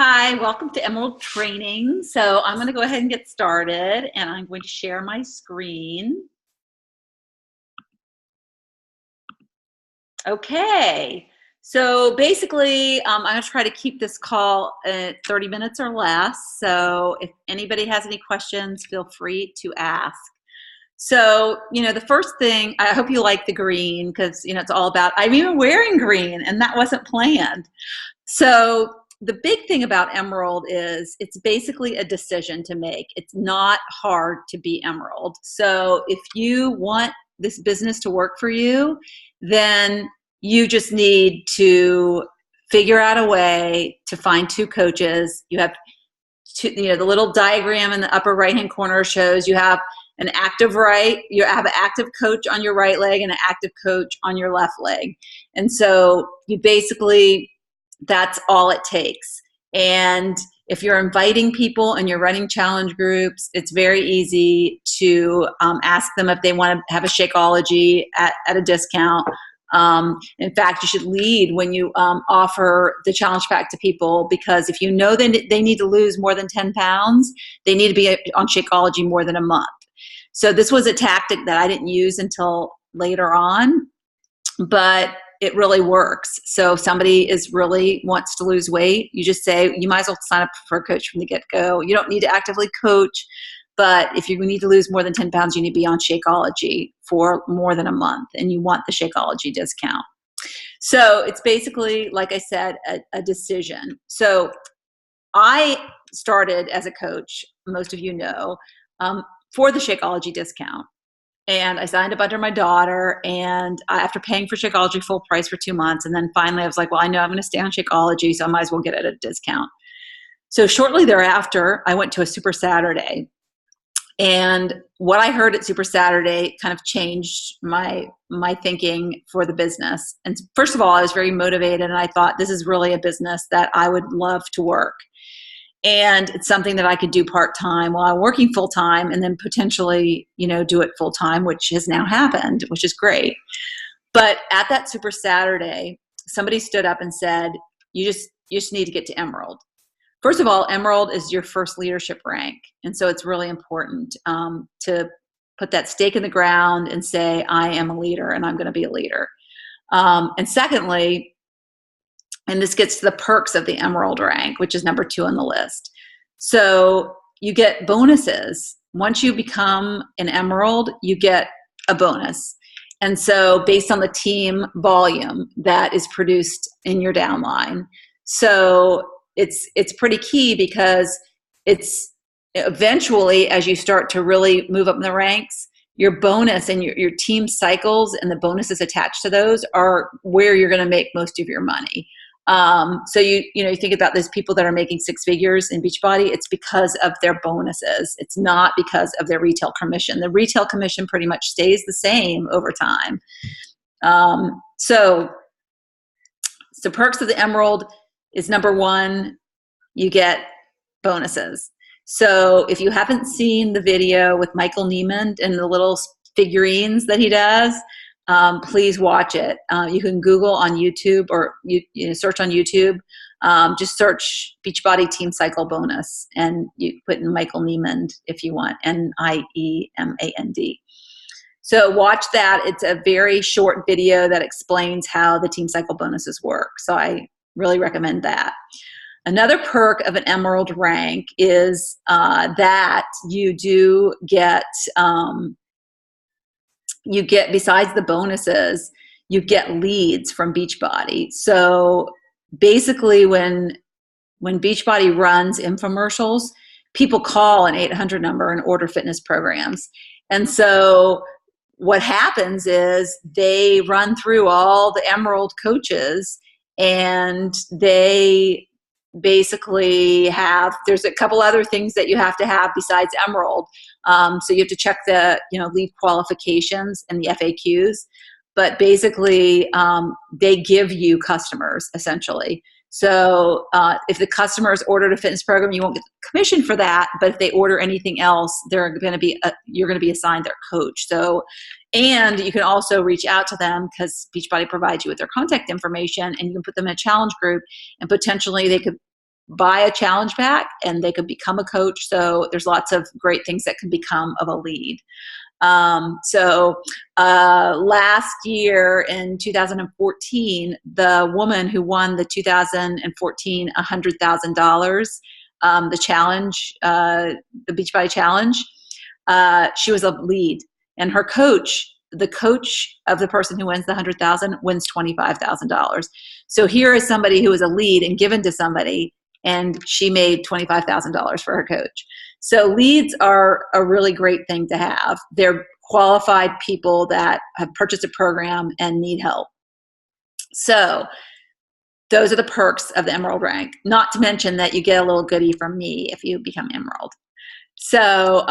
Hi, welcome to Emerald Training. So I'm going to go ahead and get started, and I'm going to share my screen. Okay, so basically I'm going to try to keep this call at 30 minutes or less. So if anybody has any questions, feel free to ask. So, the first thing, I hope you like the green because, it's all about, I'm even wearing green and that wasn't planned. So the big thing about Emerald is it's basically a decision to make. It's not hard to be Emerald. So if you want this business to work for you, then you just need to figure out a way to find two coaches. You have two, the little diagram in the upper right-hand corner shows you have an active you have an active coach on your right leg and an active coach on your left leg. And so you basically, that's all it takes. And if you're inviting people and you're running challenge groups, it's very easy to ask them if they want to have a Shakeology at a discount. In fact, you should lead when you offer the challenge pack to people, because if you know they need to lose more than 10 pounds, they need to be on Shakeology more than a month. So this was a tactic that I didn't use until later on, but it really works. So if somebody really wants to lose weight, you just say, you might as well sign up for a coach from the get-go. You don't need to actively coach, but if you need to lose more than 10 pounds, you need to be on Shakeology for more than a month, and you want the Shakeology discount. So it's basically, like I said, a decision. So I started as a coach, most of you know, for the Shakeology discount. And I signed up under my daughter, and after paying for Shakeology full price for 2 months, and then finally I was like, well, I know I'm going to stay on Shakeology, so I might as well get it at a discount. So shortly thereafter, I went to a Super Saturday. And what I heard at Super Saturday kind of changed my thinking for the business. And first of all, I was very motivated, and I thought this is really a business that I would love to work. And it's something that I could do part-time while I'm working full-time, and then potentially, do it full-time, which has now happened, which is great. But at that Super Saturday, somebody stood up and said, you just need to get to Emerald. First of all, Emerald is your first leadership rank. And so it's really important to put that stake in the ground and say, I am a leader and I'm going to be a leader. And secondly, and this gets to the perks of the Emerald rank, which is number 2 on the list. So you get bonuses. Once you become an Emerald, you get a bonus. And so based on the team volume that is produced in your downline. So it's pretty key, because it's eventually, as you start to really move up in the ranks, your bonus and your team cycles and the bonuses attached to those are where you're going to make most of your money. So you think about those people that are making 6 figures in Beachbody, it's because of their bonuses. It's not because of their retail commission. The retail commission pretty much stays the same over time. So perks of the Emerald is number 1, you get bonuses. So if you haven't seen the video with Michael Neiman and the little figurines that he does, please watch it. You can Google on YouTube, or you search on YouTube. Just search Beachbody Team Cycle Bonus, and you put in Michael Neiman if you want, Niemand. So watch that. It's a very short video that explains how the Team Cycle bonuses work. So I really recommend that. Another perk of an Emerald rank is that you do get besides the bonuses, you get leads from Beachbody. So basically when Beachbody runs infomercials, people call an 800 number and order fitness programs. And so what happens is they run through all the Emerald coaches, and they basically there's a couple other things that you have to have besides Emerald. So you have to check the lead qualifications and the FAQs, but basically they give you customers essentially. So if the customers ordered a fitness program, you won't get commission for that, but if they order anything else, you're going to be assigned their coach. So, and you can also reach out to them, because Beachbody provides you with their contact information, and you can put them in a challenge group, and potentially they could buy a challenge pack and they could become a coach. So there's lots of great things that can become of a lead. Last year in 2014, the woman who won the 2014 $100,000, the challenge, the Beachbody challenge, she was a lead, and her coach, the coach of the person who wins the 100,000, wins $25,000. So here is somebody who was a lead and given to somebody, and she made $25,000 for her coach. So leads are a really great thing to have. They're qualified people that have purchased a program and need help. So those are the perks of the Emerald rank, not to mention that you get a little goodie from me if you become Emerald. So,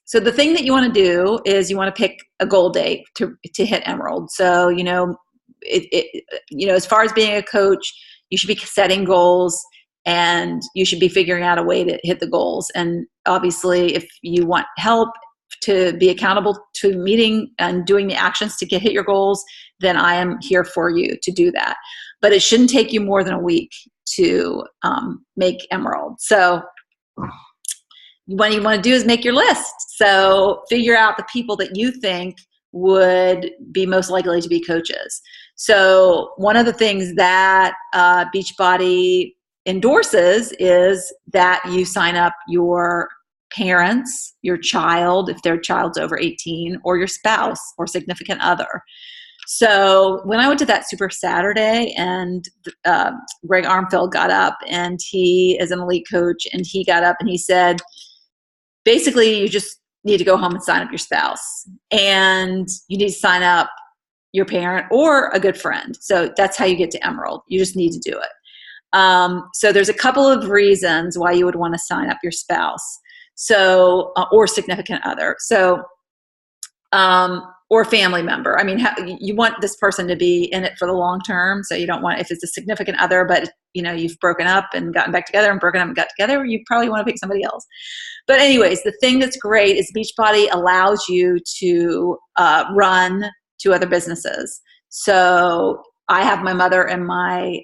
so the thing that you want to do is you want to pick a goal date to hit Emerald. So, as far as being a coach, you should be setting goals and you should be figuring out a way to hit the goals. And obviously, if you want help to be accountable to meeting and doing the actions to hit your goals, then I am here for you to do that. But it shouldn't take you more than a week to make Emerald. So what you want to do is make your list. So figure out the people that you think would be most likely to be coaches. So one of the things that Beachbody endorses is that you sign up your parents, your child, if their child's over 18, or your spouse or significant other. So when I went to that Super Saturday, and Greg Armfield got up, and he is an elite coach, and he got up and he said, basically, you just need to go home and sign up your spouse, and you need to sign up your parent or a good friend. So that's how you get to Emerald. You just need to do it. So there's a couple of reasons why you would want to sign up your spouse. So, or significant other. So, or family member. I mean, you want this person to be in it for the long term. So you don't want, if it's a significant other, but you've broken up and gotten back together and broken up and got together, you probably want to pick somebody else. But anyways, the thing that's great is Beachbody allows you to run two other businesses. So I have my mother and my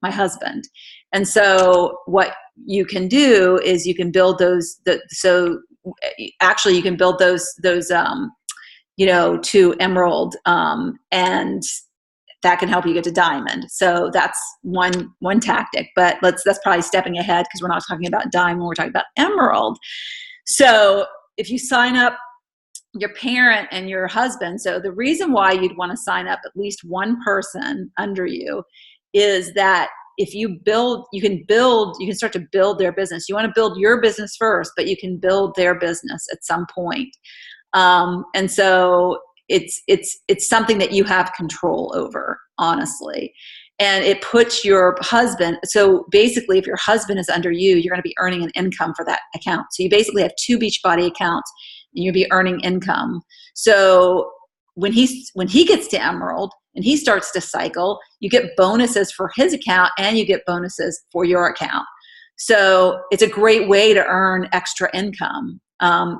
husband. And so what you can do is you can build those, so actually you can build those to Emerald, and that can help you get to Diamond. So that's one tactic, but that's probably stepping ahead because we're not talking about Diamond, we're talking about Emerald. So if you sign up your parent and your husband, so the reason why you'd want to sign up at least one person under you is that if you can start to build their business. You want to build your business first, but you can build their business at some point. And so it's something that you have control over, honestly. And it puts your husband, so basically if your husband is under you, you're going to be earning an income for that account. So you basically have two Beachbody accounts and you'll be earning income. So when he gets to Emerald and he starts to cycle, you get bonuses for his account and you get bonuses for your account. So it's a great way to earn extra income.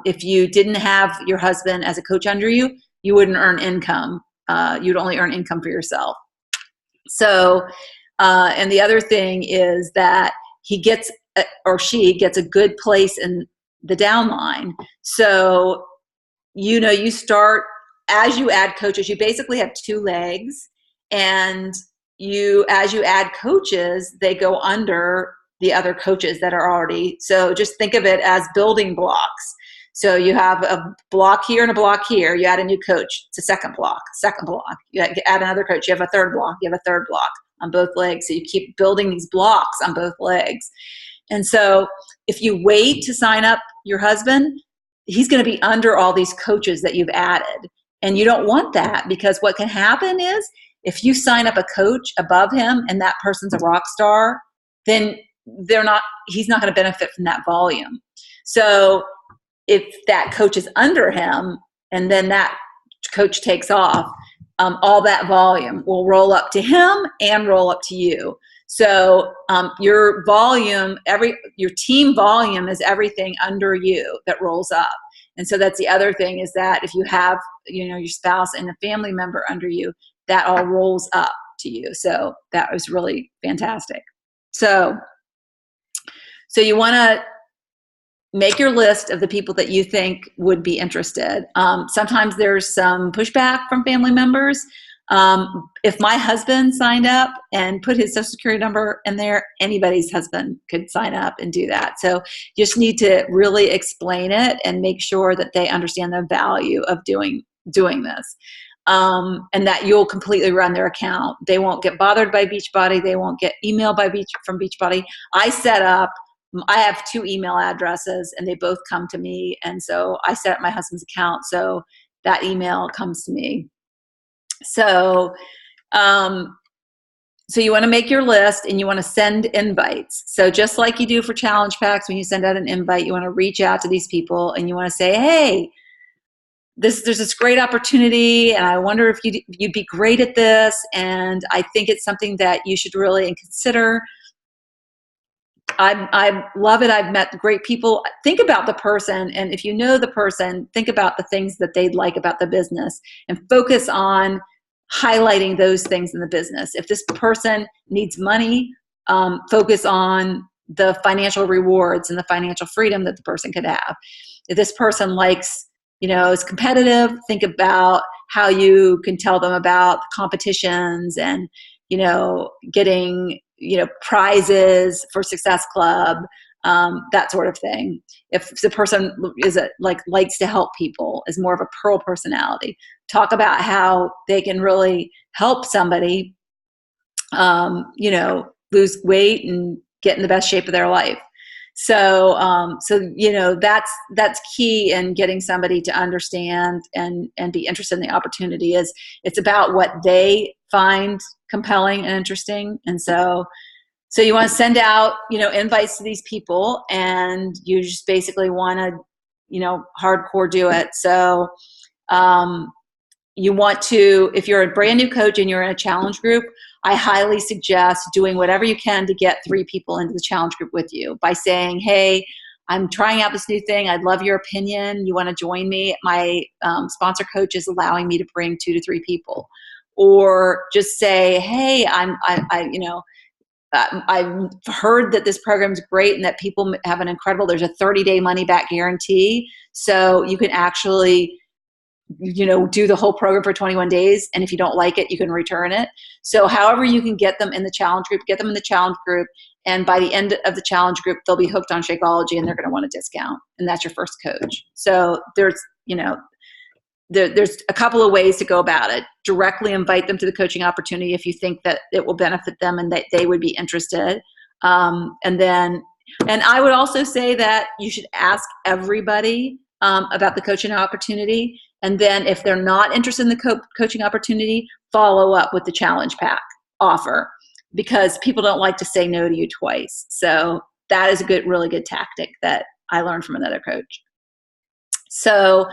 If you didn't have your husband as a coach under you, you wouldn't earn income. You'd only earn income for yourself. So, and the other thing is that he gets, or she gets, a good place in the downline. So, you start, as you add coaches, you basically have two legs, and as you add coaches, they go under the other coaches that are already. So just think of it as building blocks. So you have a block here and a block here. You add a new coach. It's a second block. You add another coach. You have a third block. You have a third block on both legs. So you keep building these blocks on both legs. And so if you wait to sign up your husband, he's going to be under all these coaches that you've added. And you don't want that, because what can happen is if you sign up a coach above him and that person's a rock star, then he's not going to benefit from that volume. So if that coach is under him and then that coach takes off, all that volume will roll up to him and roll up to you. So your volume, your team volume is everything under you that rolls up. And so that's the other thing, is that if you have, your spouse and a family member under you, that all rolls up to you. So that was really fantastic. So So you want to make your list of the people that you think would be interested. Sometimes there's some pushback from family members. If my husband signed up and put his social security number in there, anybody's husband could sign up and do that. So you just need to really explain it and make sure that they understand the value of doing this. And that you'll completely run their account. They won't get bothered by Beachbody. They won't get emailed from Beachbody. I have 2 email addresses and they both come to me. And so I set up my husband's account. So that email comes to me. So, so you want to make your list and you want to send invites. So just like you do for challenge packs, when you send out an invite, you want to reach out to these people and you want to say, hey, there's this great opportunity and I wonder if you'd be great at this. And I think it's something that you should really consider. I love it. I've met great people. Think about the person. And if you know the person, think about the things that they'd like about the business and focus on highlighting those things in the business. If this person needs money, focus on the financial rewards and the financial freedom that the person could have. If this person likes, is competitive, think about how you can tell them about competitions and, getting, prizes for Success Club, that sort of thing. If the person likes to help people, is more of a pearl personality, talk about how they can really help somebody, lose weight and get in the best shape of their life. So, that's key in getting somebody to understand and be interested in the opportunity. Is it's about what they find compelling and interesting. And so you want to send out, invites to these people, and you just basically want to, hardcore do it. So, you want to, if you're a brand new coach and you're in a challenge group, I highly suggest doing whatever you can to get 3 people into the challenge group with you by saying, hey, I'm trying out this new thing. I'd love your opinion. You want to join me? My sponsor coach is allowing me to bring 2 to 3 people. Or just say, hey, I've heard that this program is great and that people have there's a 30-day money back guarantee. So you can actually, do the whole program for 21 days. And if you don't like it, you can return it. So however you can get them in the challenge group, get them in the challenge group. And by the end of the challenge group, they'll be hooked on Shakeology and they're going to want a discount. And that's your first coach. So there's a couple of ways to go about it. Directly invite them to the coaching opportunity if you think that it will benefit them and that they would be interested. And I would also say that you should ask everybody about the coaching opportunity. And then if they're not interested in the coaching opportunity, follow up with the challenge pack offer, because people don't like to say no to you twice. So that is a really good tactic that I learned from another coach. So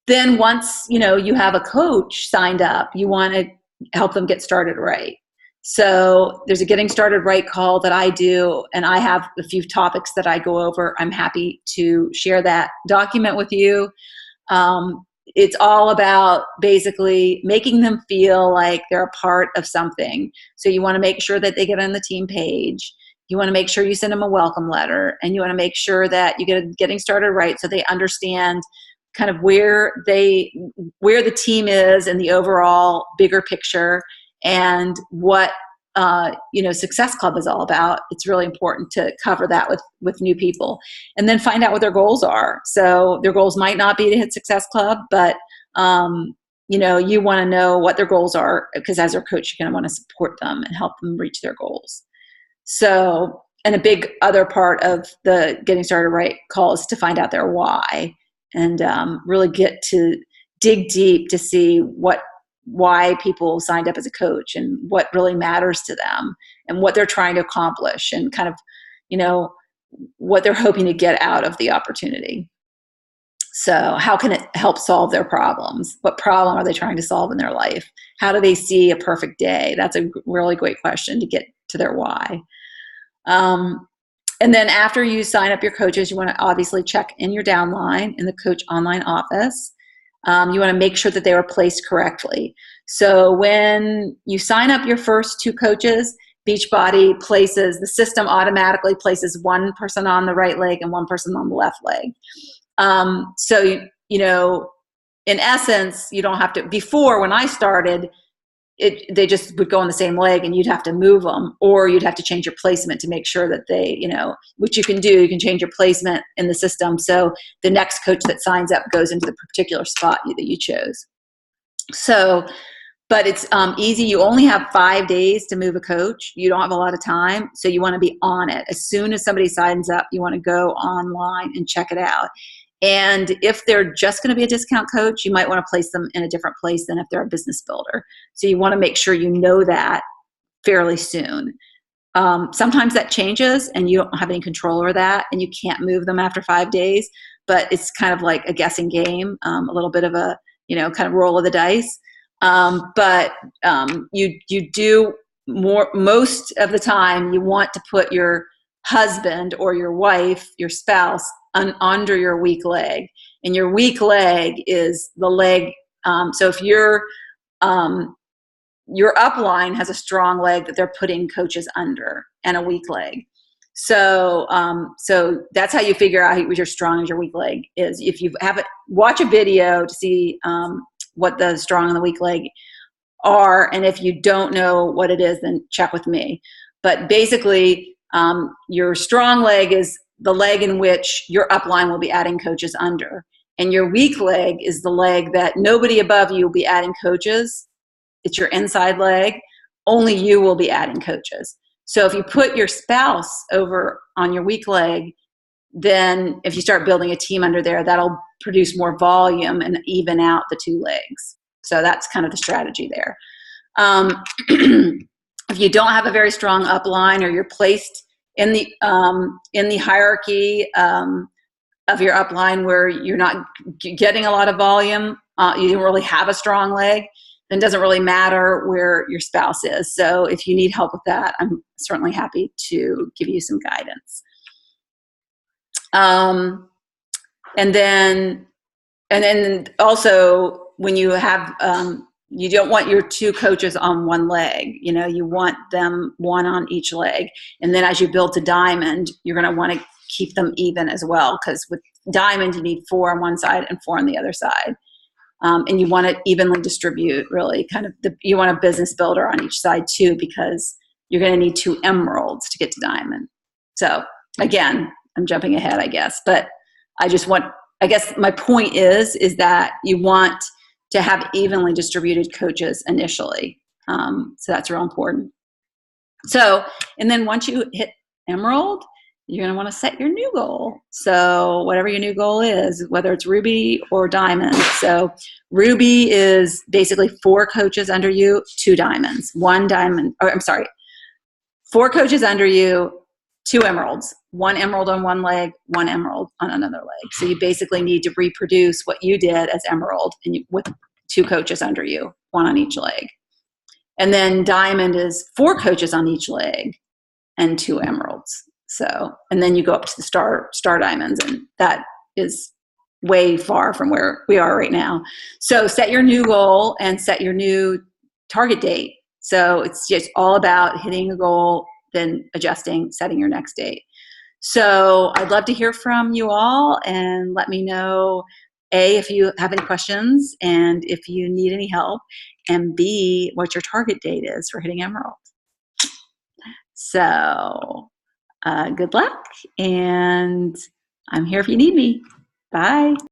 then once, you have a coach signed up, you want to help them get started right. So there's a getting started right call that I do, and I have a few topics that I go over. I'm happy to share that document with you. It's all about basically making them feel like they're a part of something. So you want to make sure that they get on the team page. You want to make sure you send them a welcome letter, and you want to make sure that you get getting started right so they understand kind of where the team is in the overall bigger picture and what Success Club is all about. It's really important to cover that with new people, and then find out what their goals are. So their goals might not be to hit Success Club, but you want to know what their goals are, because as their coach, you're going to want to support them and help them reach their goals. So, and a big other part of the getting started right call is to find out their why, and really get to dig deep to see why people signed up as a coach and what really matters to them and what they're trying to accomplish and kind of, what they're hoping to get out of the opportunity. So how can it help solve their problems? What problem are they trying to solve in their life? How do they see a perfect day? That's a really great question to get to their why. And then after you sign up your coaches, you want to obviously check in your downline in the coach online office. You want to make sure that they were placed correctly. So when you sign up your first 2 coaches, Beachbody places, the system automatically places one person on the right leg and one person on the left leg. So, you know, in essence, you don't have to, before when I started, they just would go on the same leg and you'd have to move them, or you'd have to change your placement to make sure that they, you know, which you can do, you can change your placement in the system. So the next coach that signs up goes into the particular spot that you chose. So, but it's easy. You only have 5 days to move a coach. You don't have a lot of time. So you want to be on it. As soon as somebody signs up, you want to go online and check it out. And if they're just going to be a discount coach, you might want to place them in a different place than if they're a business builder. So you want to make sure you know that fairly soon. Sometimes that changes and you don't have any control over that and you can't move them after 5 days, but it's kind of like a guessing game, a little bit of a, you know, kind of roll of the dice. But you do most of the time you want to put your husband or your wife, your spouse, under your weak leg. And your weak leg is the leg. So if your upline has a strong leg that they're putting coaches under, and a weak leg. So so that's how you figure out what your strong and your weak leg is. If you have it, watch a video to see what the strong and the weak leg are. And if you don't know what it is, then check with me. But basically, your strong leg is the leg in which your upline will be adding coaches under. And your weak leg is the leg that nobody above you will be adding coaches. It's your inside leg. Only you will be adding coaches. So if you put your spouse over on your weak leg, then if you start building a team under there, that'll produce more volume and even out the two legs. So that's kind of the strategy there. If you don't have a very strong upline, or you're placed in the hierarchy of your upline where you're not getting a lot of volume, you don't really have a strong leg, then it doesn't really matter where your spouse is. So if you need help with that, I'm certainly happy to give you some guidance. And then also when you have, you don't want your two coaches on one leg, you know, you want them one on each leg. And then as you build to diamond, you're going to want to keep them even as well. Because with diamond, you need 4 on one side and 4 on the other side. And you want to evenly distribute, really kind of you want a business builder on each side too, because you're going to need 2 emeralds to get to diamond. So again, I'm jumping ahead, I guess, but I guess my point is that you want to have evenly distributed coaches initially. So that's real important. So, and then once you hit emerald, you're going to want to set your new goal. So whatever your new goal is, whether it's ruby or diamond. So ruby is basically 4 coaches under you, 2 diamonds, 1 diamond, or I'm sorry, 4 coaches under you, 2 emeralds, 1 emerald on one leg, 1 emerald on another leg. So you basically need to reproduce what you did as emerald and with 2 coaches under you, 1 on each leg. And then diamond is 4 coaches on each leg and 2 emeralds. So, and then you go up to the star diamonds, and that is way far from where we are right now. So set your new goal and set your new target date. So it's just all about hitting a goal, then adjusting, setting your next date. So I'd love to hear from you all, and let me know, A, if you have any questions and if you need any help, and B, what your target date is for hitting emerald. So good luck, and I'm here if you need me. Bye.